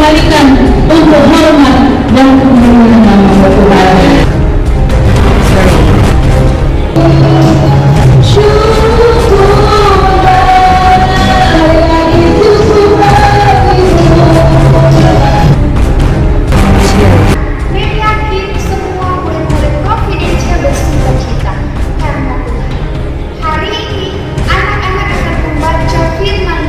kembalikan untuk hormat dan kemuliaan nama Tuhan. Mary yakin semua murid-murid Confidential bersuka cita karena Tuhan. Hari ini anak-anak akan membaca firman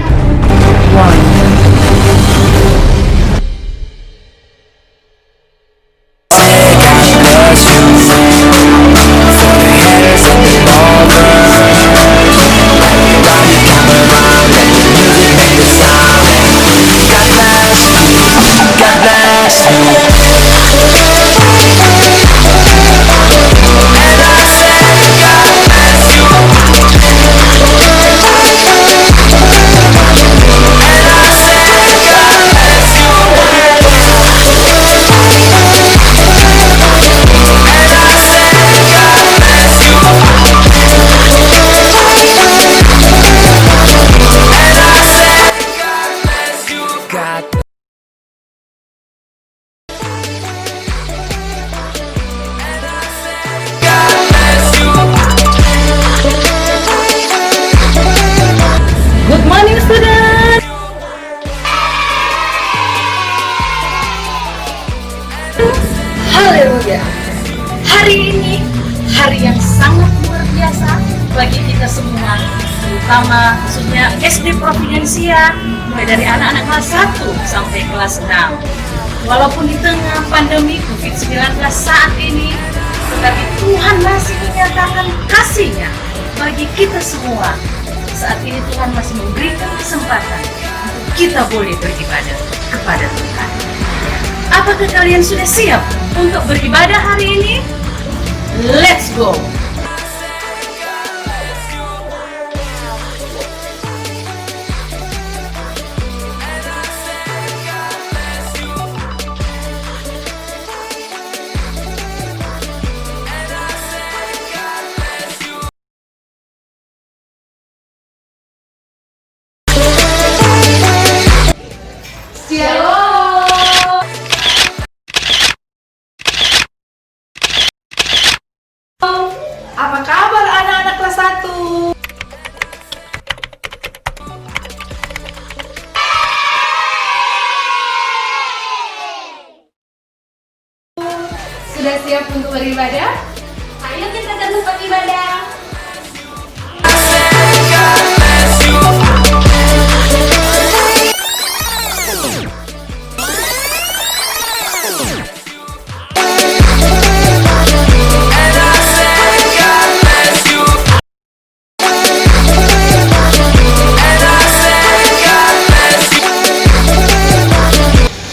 Good morning, student. Haleluya. Hari ini hari yang sangat luar biasa bagi kita semua, terutama khususnya SD Providensia, mulai dari anak-anak kelas 1 sampai kelas 6. Walaupun di tengah pandemi COVID-19 saat ini, tetapi Tuhan masih menyatakan kasih-Nya bagi kita semua. Saat ini Tuhan masih memberikan kesempatan untuk kita boleh beribadah kepada Tuhan. Apakah kalian sudah siap untuk beribadah hari ini? Let's go! Apa kabar anak-anak kelas 1? Sudah siap untuk beribadah? Ayo kita gabung beribadah.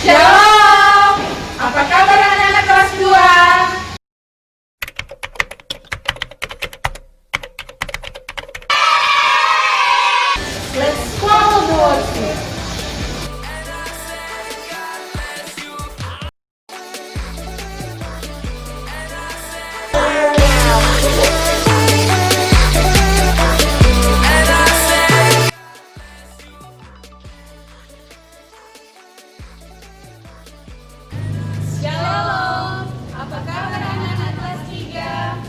Shalom! Apa kabar anak-anak kelas 2? Let's follow the worship. Shalom! Apa kabar anak-anak kelas 3?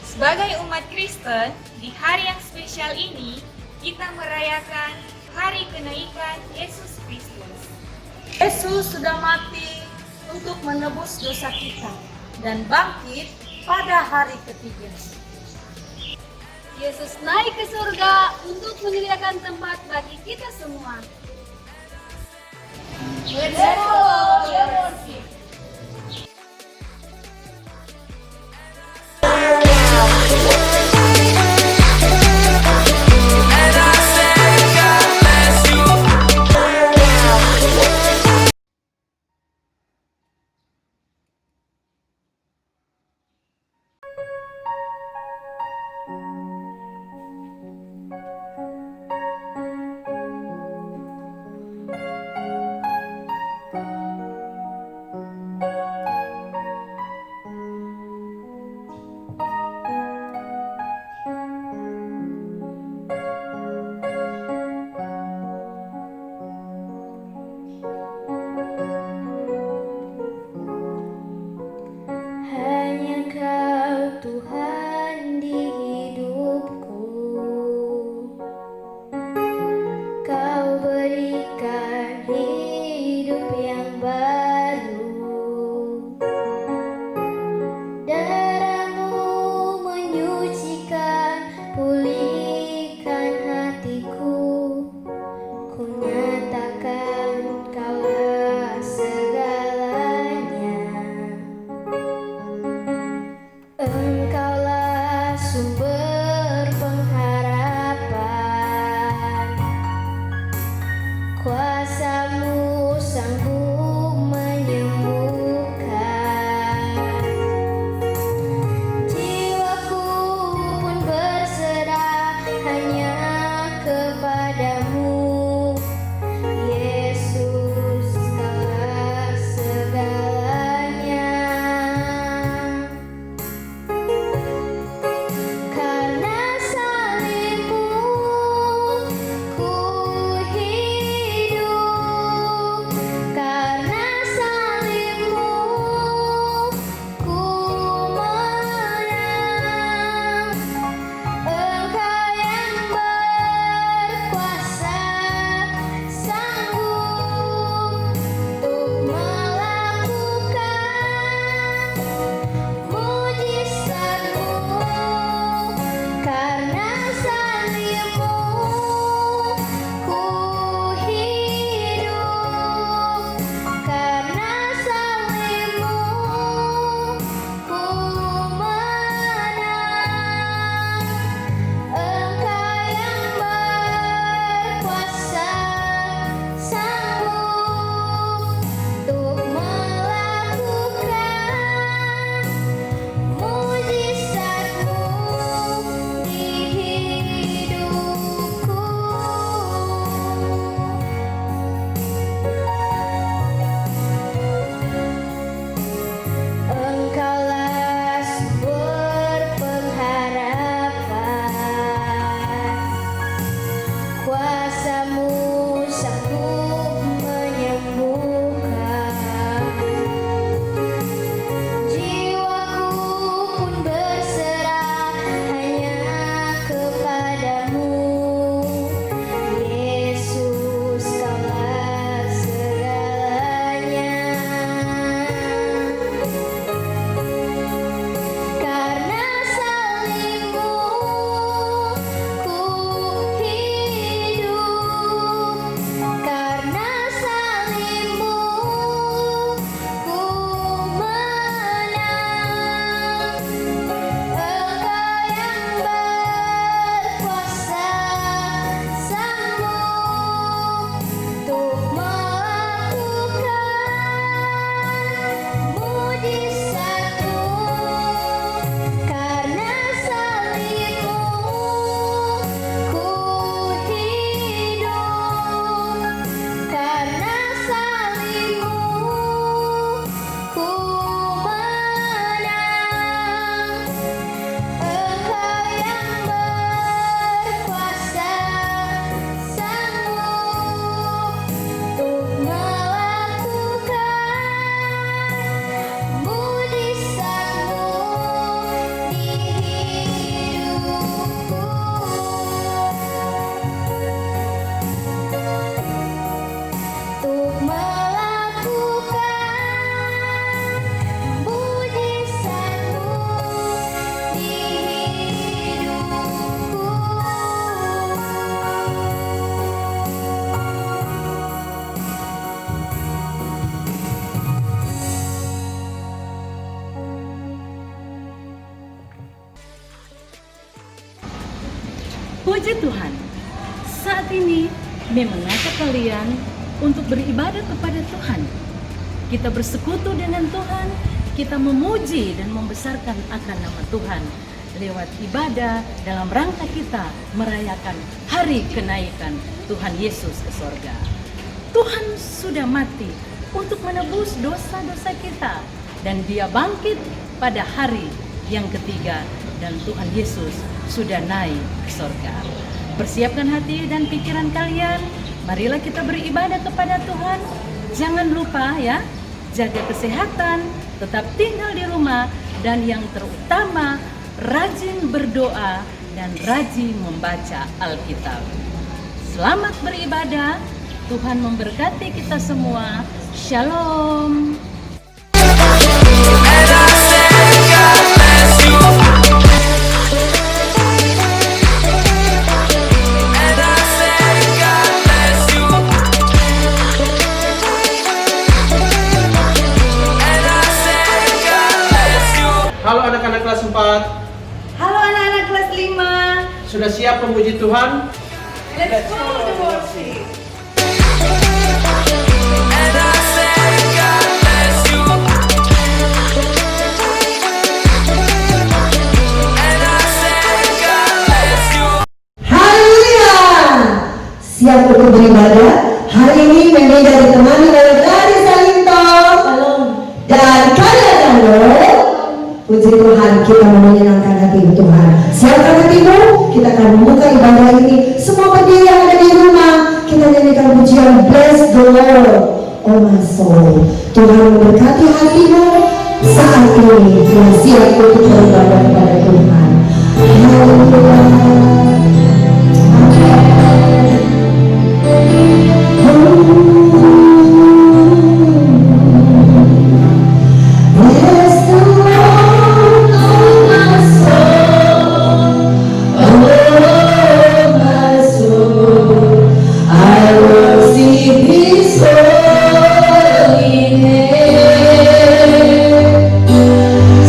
Sebagai umat Kristen, di hari yang spesial ini, kita merayakan Hari Kenaikan Yesus Kristus. Yesus sudah mati untuk menebus dosa kita dan bangkit pada hari ketiga. Yesus naik ke surga untuk menyediakan tempat bagi kita semua. Let's follow the worship. Puji Tuhan, saat ini mengajak kalian untuk beribadah kepada Tuhan. Kita bersekutu dengan Tuhan, kita memuji dan membesarkan akan nama Tuhan lewat ibadah dalam rangka kita merayakan hari kenaikan Tuhan Yesus ke sorga. Tuhan sudah mati untuk menebus dosa-dosa kita, dan Dia bangkit pada hari yang ketiga, dan Tuhan Yesus sudah naik ke sorga. Persiapkan hati dan pikiran kalian, marilah kita beribadah kepada Tuhan. Jangan lupa ya, jaga kesehatan, tetap tinggal di rumah, dan yang terutama rajin berdoa dan rajin membaca Alkitab. Selamat beribadah, Tuhan memberkati kita semua. Shalom. Halo anak-anak kelas 4. Halo anak-anak kelas 5. Sudah siap memuji Tuhan? Let's go to worship. Haleluya! Siap untuk beribadah. Hari ini Melinda ditemani oleh Dari Salinto dan Kalian Dano. Puji Tuhan, kita menyenangkan hati Tuhan. Siapkan hatimu, kita akan membuka ibadah ini. Semua pendiri yang ada di rumah, kita nyanyikan pujian Bless the Lord, oh my soul. Tuhan memberkati hatimu saat ini. Tuhan siap untuk beribadah kepada Tuhan. Haleluya.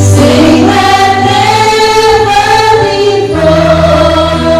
Sing like never before.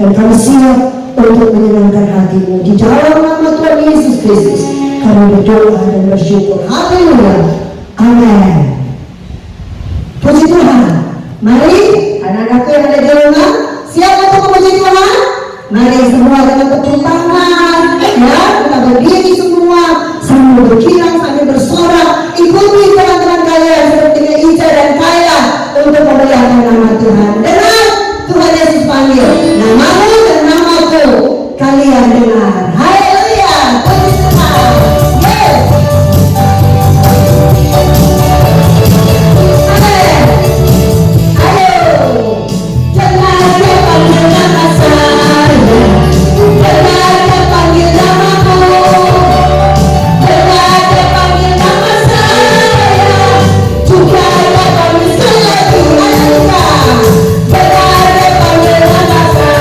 Dan kami siap untuk menyenangkan hatimu. Di dalam nama Tuhan Yesus Kristus kami berdoa dan bersyukur. Haleluya. Amin. Puji Tuhan. Mari anak-anakku yang ada di rumah siap untuk memuji Tuhan. Mari semua dengan tepuk tangan, ya, kita berdiri semua sambil berkilang, sambil bersorak. Ikuti teman-teman kalian seperti Ica dan Kaya untuk memuliakan nama Tuhan. Dengar Tuhan Yesus panggil, namamu dan namaku kalian dengar. Haleluya, puji Tuhan. Yes. Amin. Ayo, dengar dia panggil nama saya, dengar dia panggil namaku, dengar dia panggil nama saya, juga dia panggil saya lagi. Haleluya. Dengar dia panggil nama saya,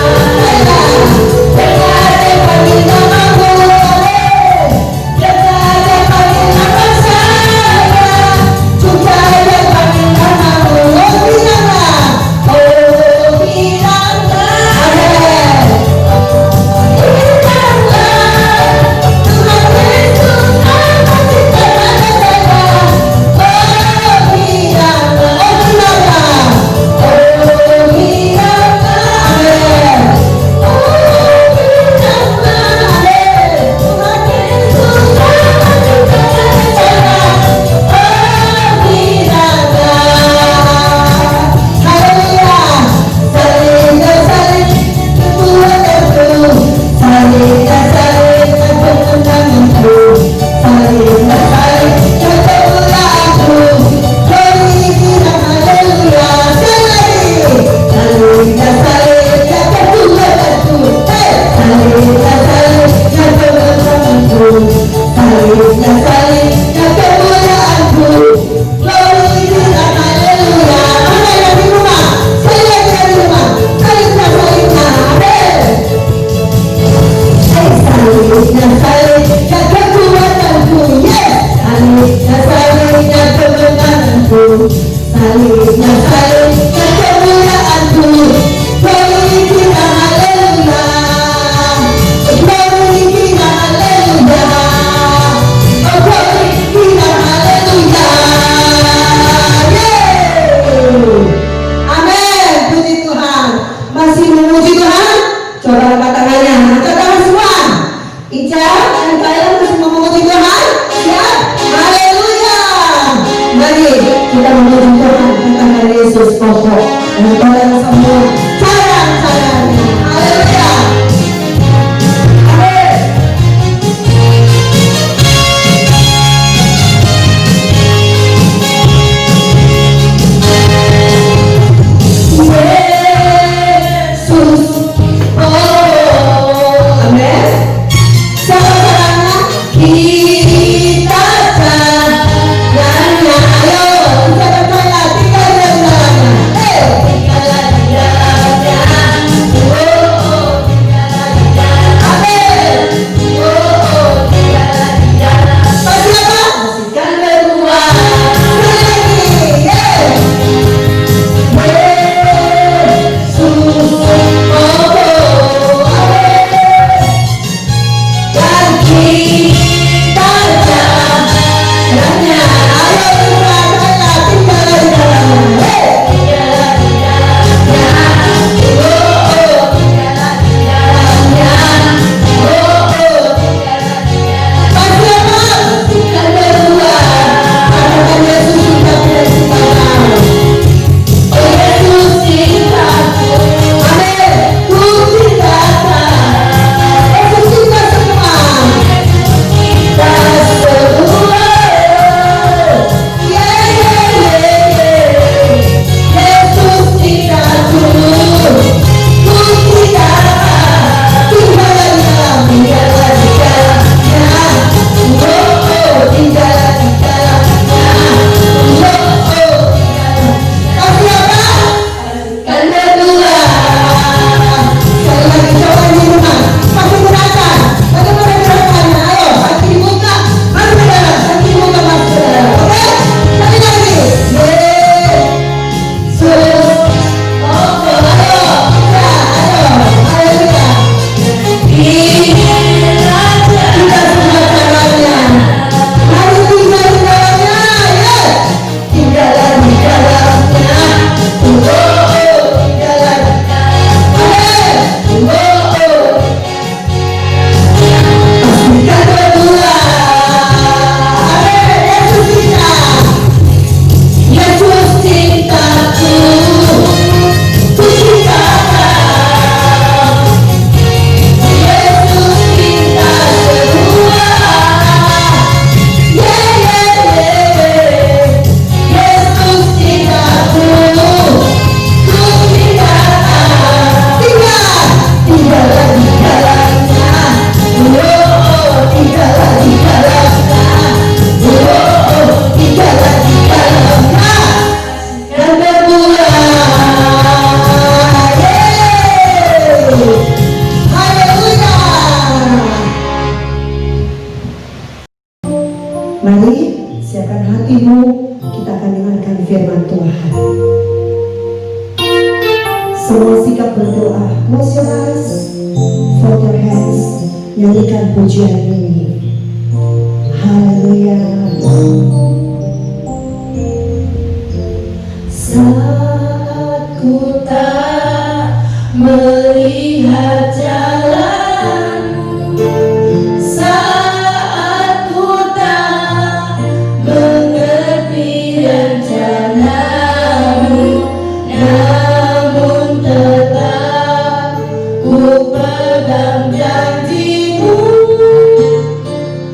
dengar dia panggil namaku, dengar dia panggil nama saya, juga dia panggil namamu. Oh bilanglah, oh bilanglah, amin. Masih memuji Tuhan? Coba angkat tangannya, angkat tangan semua. Ica dan kalian masih memuji Tuhan? Siap? Haleluya. Mari kita memuji Tuhan tentang Yesus pokok dan kalian semua cara-caranya. Haleluya. Amin. Yesus, oh, amin. Mari siapkan hatimu, kita akan dengarkan firman Tuhan. Semua sikap berdoa, close your eyes, fold your hands, nyanyikan pujian ini. Haleluya. Saat ku tak melihat jalanmu, saat ku tak mengerti rencanamu, namun tetap ku pegang janjimu.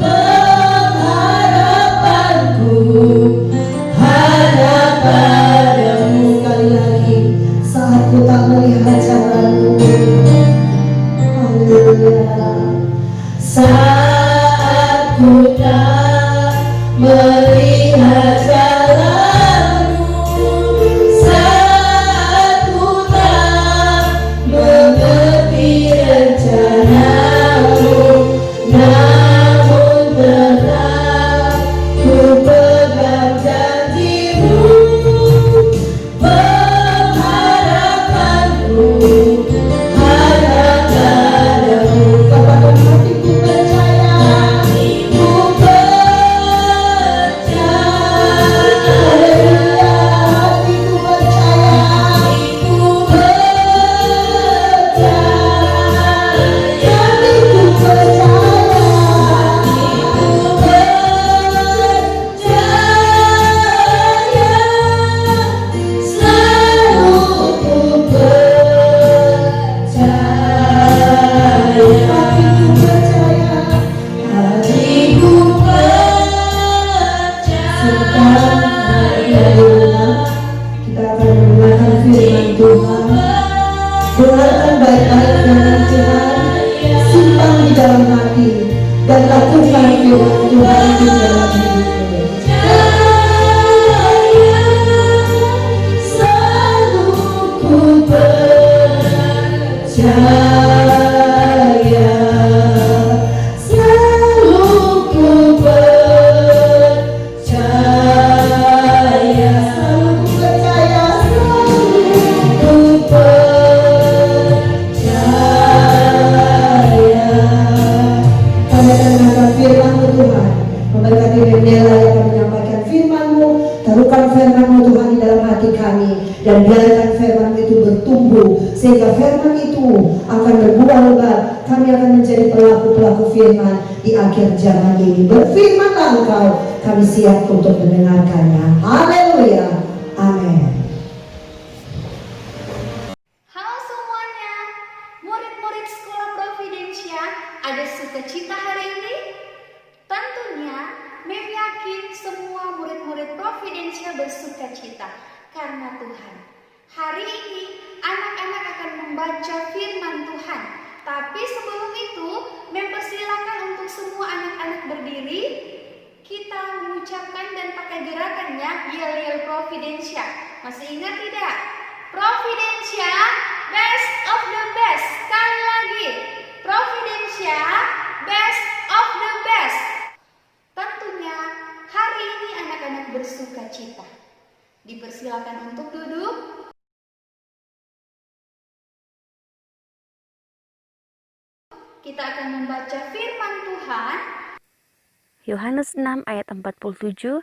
Pengharapanku hanya padamu. Sekali lagi, saat ku tak melihat jalanmu. Haleluya. Saat ku tak melihat jalanmu, saat ku tak mengerti rencanamu, namun tetap ku pegang janjimu. Pengharapanku hanya padamu. Katakan hatiku percaya, hatiku percaya. Haleluya, hatiku percaya, hatiku percaya, hatiku percaya, selalu ku percaya, hatiku percaya, hatiku percaya. Kita akan mendengarkan firman Tuhan. Dengarkan baik-baik firman Tuhan, simpan di dalam hati, dan lakukan firman Tuhan di dalam hidupmu. Selalu ku percaya, selalu ku percaya, selalu ku percaya, selalu ku percaya. Kami akan mendengar firman-Mu Tuhan, memberkati Daniela yang akan menyampaikan firman-Mu. Taruhkan firman-Mu Tuhan di dalam hati kami, dan biarkan firman itu bertumbuh, sehingga firman itu akan berbuah lebat. Kami akan menjadi pelaku-pelaku firman di akhir zaman ini. Berfirmanlah Engkau, kami siap untuk mendengarkannya. Haleluya, amin. Halo semuanya, murid-murid Sekolah Providensia, ada sukacita hari ini? Tentunya, Mem yakin semua murid-murid Providensia bersukacita karena Tuhan. Hari ini, anak-anak akan membaca firman Tuhan. Tapi sebelum itu, Mem persilakan untuk semua anak-anak berdiri. Kita mengucapkan dan pakai gerakannya yel-yel Providensia. Masih ingat tidak? Providensia, best of the best. Sekali lagi, Providensia, best of the best. Tentunya hari ini anak-anak bersukacita. Dipersilakan untuk duduk. Kita akan membaca firman Tuhan. Yohanes 6 ayat 47,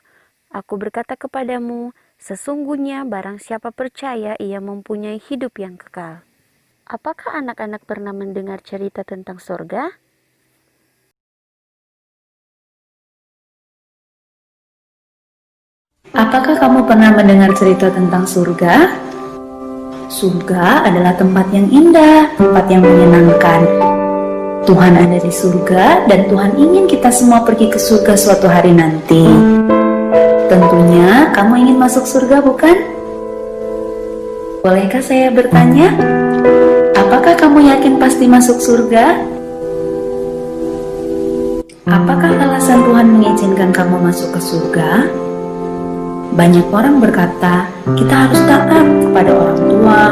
Aku berkata kepadamu, sesungguhnya barang siapa percaya ia mempunyai hidup yang kekal. Apakah anak-anak pernah mendengar cerita tentang surga? Apakah kamu pernah mendengar cerita tentang surga? Surga adalah tempat yang indah, tempat yang menyenangkan. Tuhan ada di surga dan Tuhan ingin kita semua pergi ke surga suatu hari nanti. Tentunya kamu ingin masuk surga, bukan? Bolehkah saya bertanya? Apakah kamu yakin pasti masuk surga? Apakah alasan Tuhan mengizinkan kamu masuk ke surga? Banyak orang berkata, kita harus taat kepada orang tua,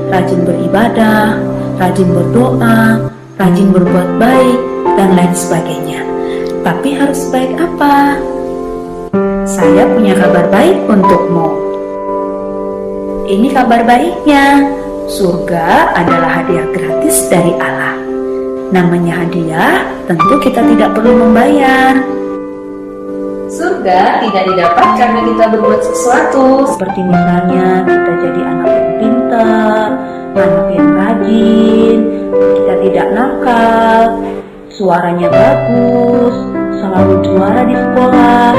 rajin beribadah, rajin berdoa, rajin berbuat baik, dan lain sebagainya. Tapi harus baik apa? Saya punya kabar baik untukmu. Ini kabar baiknya, surga adalah hadiah gratis dari Allah. Namanya hadiah, tentu kita tidak perlu membayar. Surga tidak didapat karena kita berbuat sesuatu, seperti misalnya kita jadi anak yang pintar, anak yang rajin, kita tidak nakal, suaranya bagus, selalu juara di sekolah.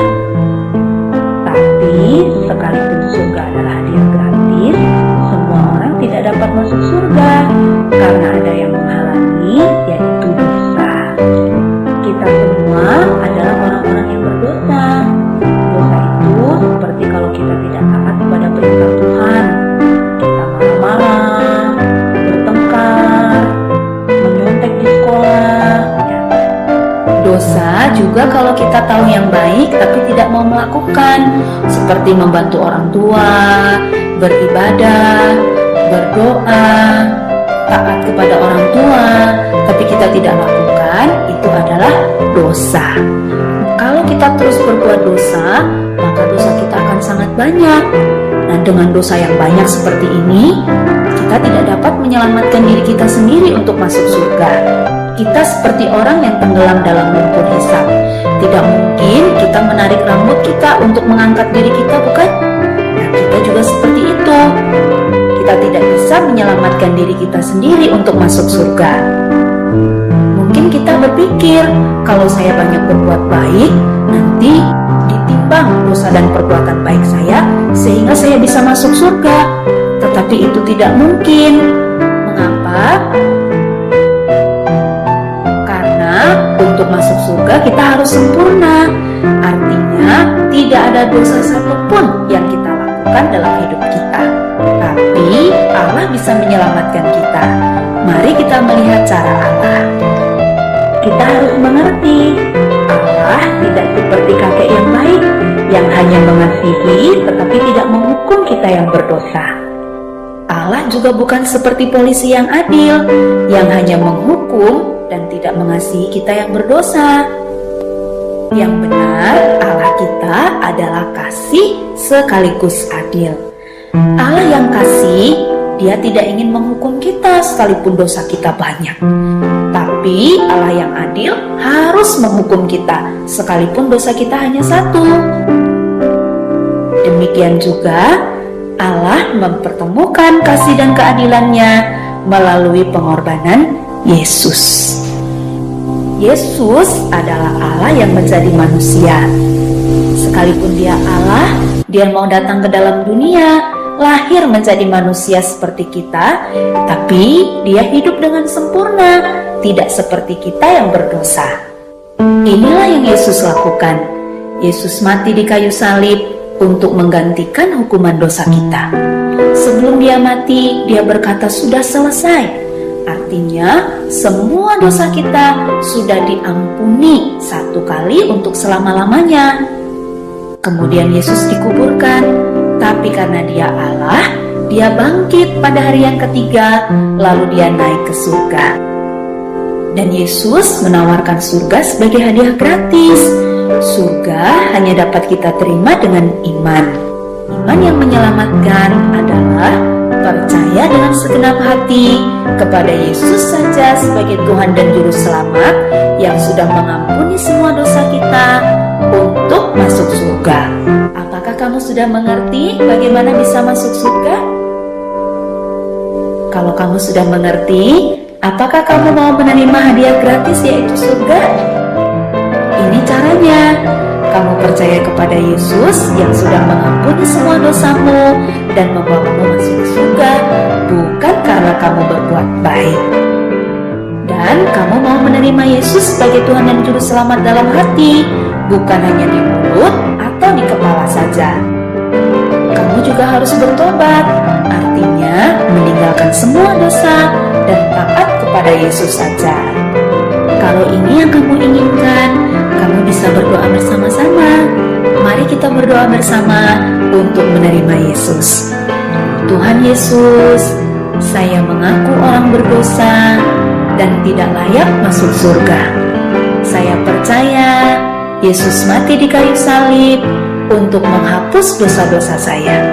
Tapi sekalipun surga adalah hadiah gratis, semua orang tidak dapat masuk surga karena ada yang menghalangi, yaitu dosa. Kita semua adalah orang-orang yang berdosa. Dosa itu seperti kalau kita tidak taat kepada perintah Tuhan. Kita marah-marah, bertengkar, menyontek di sekolah. Ya. Dosa juga kalau kita tahu yang baik tapi tidak mau melakukan, seperti membantu orang tua, beribadah, berdoa, taat kepada orang tua, tapi kita tidak lakukan, itu adalah dosa. Kalau kita terus berbuat dosa, maka dosa kita akan sangat banyak. Nah, dengan dosa yang banyak seperti ini, kita tidak dapat menyelamatkan diri kita sendiri untuk masuk surga. Kita seperti orang yang tenggelam dalam lumpur hisap. Tidak mungkin kita menarik rambut kita untuk mengangkat diri kita, bukan? Nah, kita juga seperti itu. Kita tidak bisa menyelamatkan diri kita sendiri untuk masuk surga. Mungkin kita berpikir, kalau saya banyak berbuat baik, nanti ditimbang dosa dan perbuatan baik saya, sehingga saya bisa masuk surga. Tetapi itu tidak mungkin. Mengapa? Karena untuk masuk surga kita harus sempurna. Artinya tidak ada dosa satupun yang kita lakukan dalam hidup kita. Tapi Allah bisa menyelamatkan kita. Mari kita melihat cara Allah. Kita harus mengerti, Allah tidak seperti kakek yang baik, yang hanya mengasihi tetapi tidak menghukum kita yang berdosa. Allah juga bukan seperti polisi yang adil, yang hanya menghukum dan tidak mengasihi kita yang berdosa. Yang benar, Allah kita adalah kasih sekaligus adil. Allah yang kasih, Dia tidak ingin menghukum kita sekalipun dosa kita banyak. Tapi Allah yang adil harus menghukum kita sekalipun dosa kita hanya satu. Demikian juga Allah mempertemukan kasih dan keadilannya melalui pengorbanan Yesus. Yesus adalah Allah yang menjadi manusia. Sekalipun Dia Allah, Dia mau datang ke dalam dunia, lahir menjadi manusia seperti kita, tapi Dia hidup dengan sempurna, tidak seperti kita yang berdosa. Inilah yang Yesus lakukan. Yesus mati di kayu salib untuk menggantikan hukuman dosa kita. Sebelum Dia mati, Dia berkata sudah selesai. Artinya semua dosa kita sudah diampuni satu kali untuk selama-lamanya. Kemudian Yesus dikuburkan, tapi karena Dia Allah, Dia bangkit pada hari yang ketiga, lalu Dia naik ke surga. Dan Yesus menawarkan surga sebagai hadiah gratis. Surga hanya dapat kita terima dengan iman. Iman yang menyelamatkan adalah percaya dengan segenap hati kepada Yesus saja sebagai Tuhan dan Juru Selamat yang sudah mengampuni semua dosa kita untuk masuk surga. Apakah kamu sudah mengerti bagaimana bisa masuk surga? Kalau kamu sudah mengerti, apakah kamu mau menerima hadiah gratis yaitu surga? Ini caranya. Kamu percaya kepada Yesus yang sudah mengampuni semua dosamu dan membawamu masuk ke surga, bukan karena kamu berbuat baik. Dan kamu mau menerima Yesus sebagai Tuhan dan Juru Selamat dalam hati, bukan hanya di mulut atau di kepala saja. Kamu juga harus bertobat, artinya meninggalkan semua dosa dan taat kepada Yesus saja. Kalau ini yang kamu inginkan, kamu bisa berdoa bersama-sama. Mari kita berdoa bersama untuk menerima Yesus. Tuhan Yesus, saya mengaku orang berdosa dan tidak layak masuk surga. Saya percaya Yesus mati di kayu salib untuk menghapus dosa-dosa saya.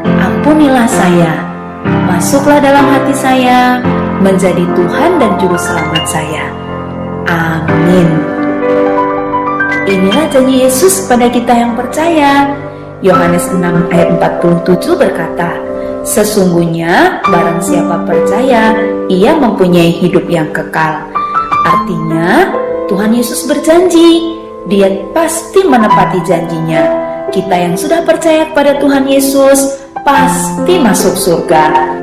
Ampunilah saya, masuklah dalam hati saya, menjadi Tuhan dan Juru Selamat saya. Amin. Inilah janji Yesus kepada kita yang percaya. Yohanes 6 ayat 47 berkata, sesungguhnya barang siapa percaya, ia mempunyai hidup yang kekal. Artinya, Tuhan Yesus berjanji, Dia pasti menepati janjinya. Kita yang sudah percaya kepada Tuhan Yesus pasti masuk surga.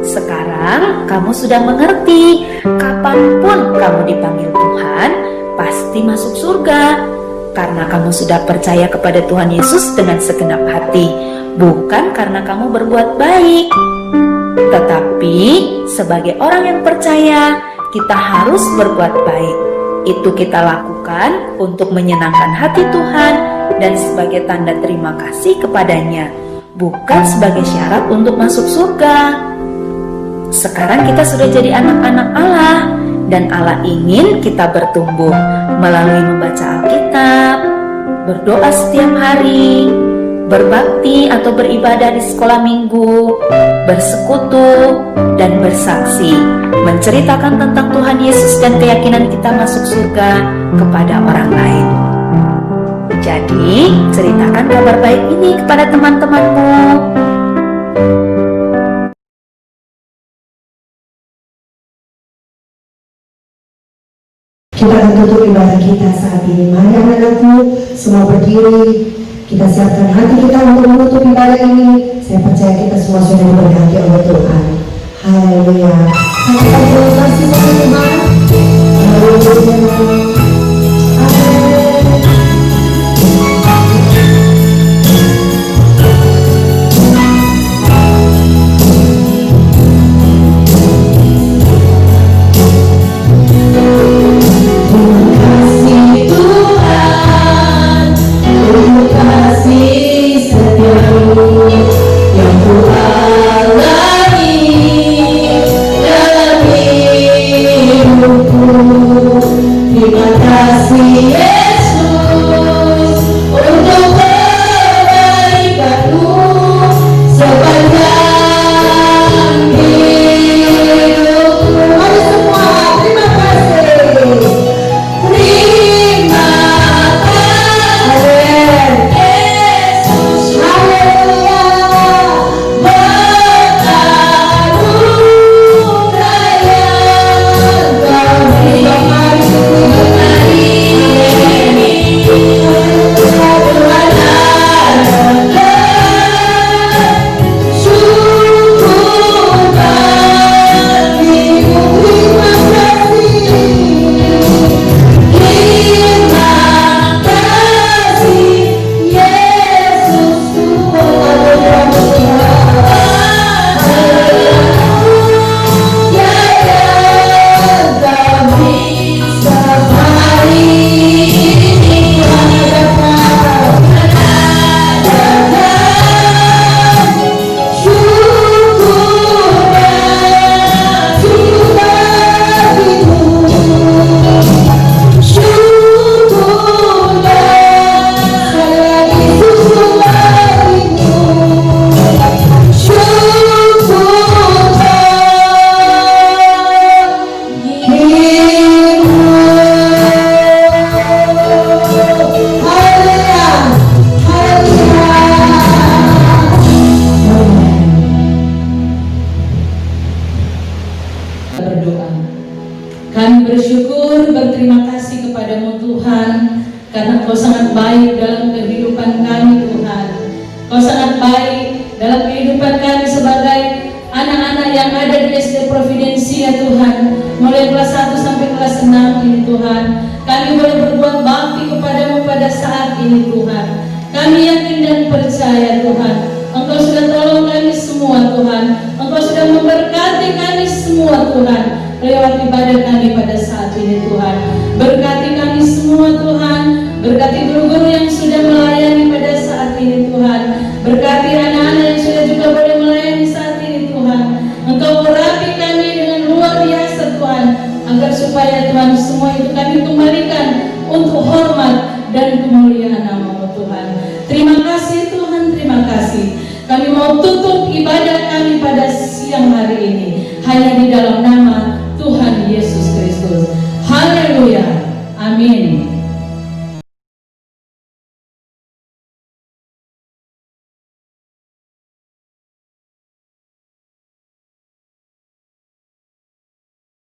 Sekarang kamu sudah mengerti, kapanpun kamu dipanggil Tuhan, pasti masuk surga. Karena kamu sudah percaya kepada Tuhan Yesus dengan segenap hati, bukan karena kamu berbuat baik. Tetapi sebagai orang yang percaya, kita harus berbuat baik. Itu kita lakukan untuk menyenangkan hati Tuhan dan sebagai tanda terima kasih kepadanya, bukan sebagai syarat untuk masuk surga. Sekarang kita sudah jadi anak-anak Allah, dan Allah ingin kita bertumbuh melalui membaca Alkitab, berdoa setiap hari, berbakti atau beribadah di sekolah minggu, bersekutu, dan bersaksi, menceritakan tentang Tuhan Yesus dan keyakinan kita masuk surga kepada orang lain. Jadi, ceritakan kabar baik ini kepada teman-temanmu. Kita akan tutup ibadah kita saat ini. Mari anak-anakku semua berdiri. Kita siapkan hati kita untuk menutup ibadah ini. Saya percaya kita semua sudah diberkati oleh Tuhan. Haleluya. Kita terima kasih kepada Tuhan. Haleluya. Kami bersyukur, berterima kasih kepadamu Tuhan, karena Kau sangat baik dalam kehidupan kami Tuhan. Kau sangat baik dalam kehidupan kami sebagai anak-anak yang ada di SD Providensia Tuhan. Mulai kelas 1 sampai kelas 6 ini Tuhan, kami boleh berbuat bakti kepadamu pada saat ini Tuhan. Kami yakin dan percaya Tuhan, Engkau sudah tolong kami semua Tuhan. Engkau sudah memberkati kami semua Tuhan lewat ibadah kami pada saat ini Tuhan. Berkati kami semua Tuhan. Berkati guru-guru yang sudah melayani pada saat ini Tuhan. Berkati anak-anak yang sudah juga boleh melayani saat ini Tuhan. Engkau urapi kami dengan luar biasa Tuhan, agar supaya Tuhan semua itu kami kembalikan untuk hormat dan kemuliaan nama Tuhan. Terima kasih Tuhan, terima kasih. Kami mau tutup ibadah kami pada siang hari ini hanya di dalam nama